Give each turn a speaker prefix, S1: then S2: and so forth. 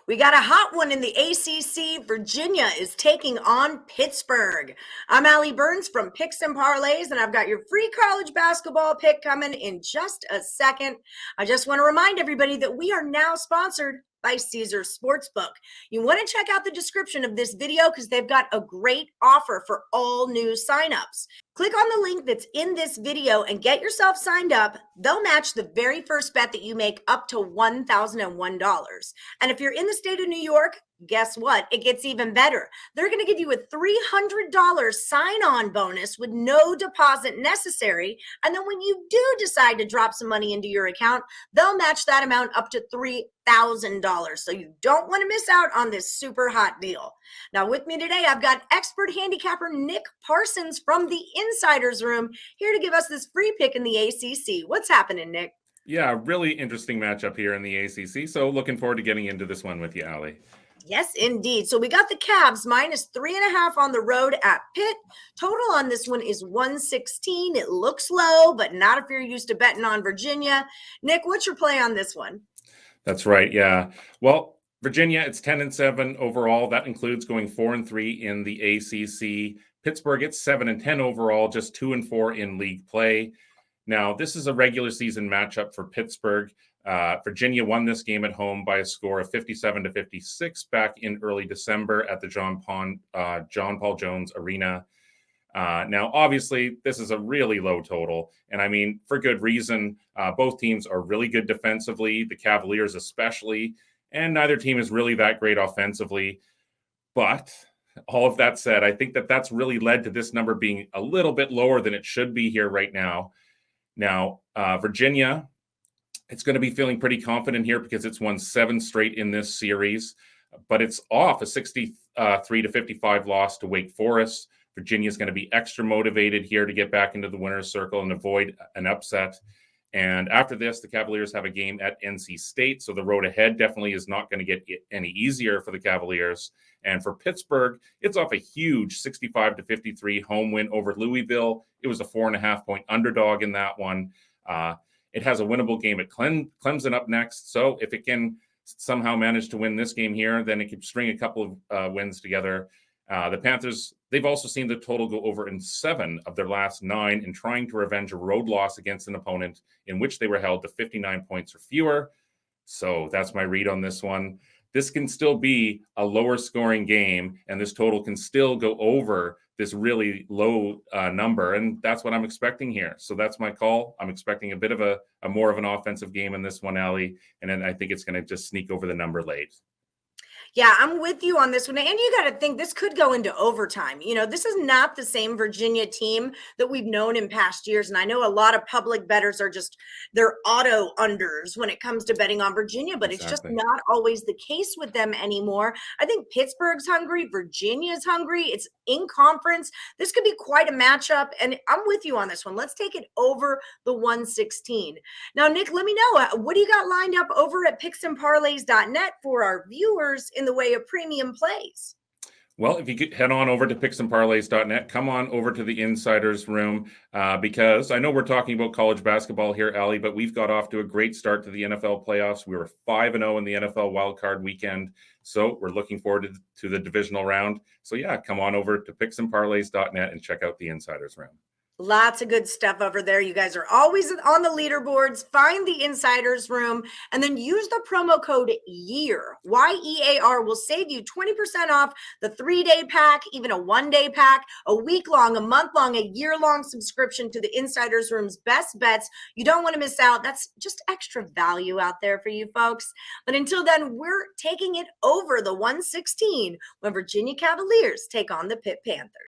S1: We got a hot one in the ACC. Virginia is taking on Pittsburgh. I'm Allie Burns from Picks and Parlays, and I've got your free college basketball pick coming in just a second. I just want to remind everybody that we are now sponsored by Caesars Sportsbook. You want to check out the description of this video because they've got a great offer for all new signups. Click on the link that's in this video and get yourself signed up. They'll match the very first bet that you make up to $1,001. And if you're in the state of New York, guess what? It gets even better. They're going to give you a $300 sign-on bonus with no deposit necessary. And then when you do decide to drop some money into your account, they'll match that amount up to $3,000. So you don't want to miss out on this super hot deal. Now with me today, I've got expert handicapper Nick Parsons from the Insiders Room here to give us this free pick in the ACC. What's happening, Nick?
S2: Yeah, really interesting matchup here in the ACC. So looking forward to getting into this one with you, Allie.
S1: Yes, indeed. So we got the Cavs minus 3.5 on the road at Pitt. Total on this one is 116. It looks low, but not if you're used to betting on Virginia. Nick, what's your play on this one?
S2: That's right. Yeah. Well, Virginia, it's 10-7 overall. That includes going 4-3 in the ACC. Pittsburgh, it's 7-10 overall, just 2-4 in league play. Now, this is a regular season matchup for Pittsburgh. Virginia won this game at home by a score of 57-56 back in early December at the John Paul Jones Arena. Now, obviously, this is a really low total, and I mean, for good reason. Both teams are really good defensively, the Cavaliers especially, and neither team is really that great offensively. But all of that said, I think that that's really led to this number being a little bit lower than it should be here right now. Now, Virginia, it's going to be feeling pretty confident here because it's won 7 straight in this series, but it's off a 63-55 loss to Wake Forest. Virginia is going to be extra motivated here to get back into the winner's circle and avoid an upset. And after this, the Cavaliers have a game at NC State, so the road ahead definitely is not going to get any easier for the Cavaliers. And for Pittsburgh, it's off a huge 65-53 home win over Louisville. It was a 4.5-point underdog in that one. It has a winnable game at Clemson up next. So if it can somehow manage to win this game here, then it could string a couple of wins together. The Panthers, they've also seen the total go over in 7 of their last 9 in trying to revenge a road loss against an opponent in which they were held to 59 points or fewer. So that's my read on this one. This can still be a lower scoring game, and this total can still go over this really low number, and that's what I'm expecting here. So that's my call. I'm expecting a bit of a more of an offensive game in this one, Allie, and then I think it's going to just sneak over the number late.
S1: Yeah, I'm with you on this one. And you got to think this could go into overtime. You know, this is not the same Virginia team that we've known in past years. And I know a lot of public bettors are just, they're auto unders when it comes to betting on Virginia, but It's just not always the case with them anymore. I think Pittsburgh's hungry. Virginia's hungry. It's in conference. This could be quite a matchup. And I'm with you on this one. Let's take it over the 116. Now, Nick, let me know, what do you got lined up over at picksandparlays.net for our viewers in the way of premium plays?
S2: Well, if you could head on over to picksandparlays.net, come on over to the Insiders Room because I know we're talking about college basketball here, Allie, but we've got off to a great start to the NFL playoffs. We were 5-0 in the NFL wildcard weekend, so we're looking forward to the divisional round. So yeah, come on over to picksandparlays.net and check out the Insiders Room.
S1: Lots of good stuff over there. You guys are always on the leaderboards. Find the Insiders Room and then use the promo code YEAR. YEAR will save you 20% off the 3-day pack, even a 1-day pack, a week-long, a month-long, a year-long subscription to the Insiders Room's best bets. You don't want to miss out. That's just extra value out there for you folks. But until then, we're taking it over the 116 when Virginia Cavaliers take on the Pitt Panthers.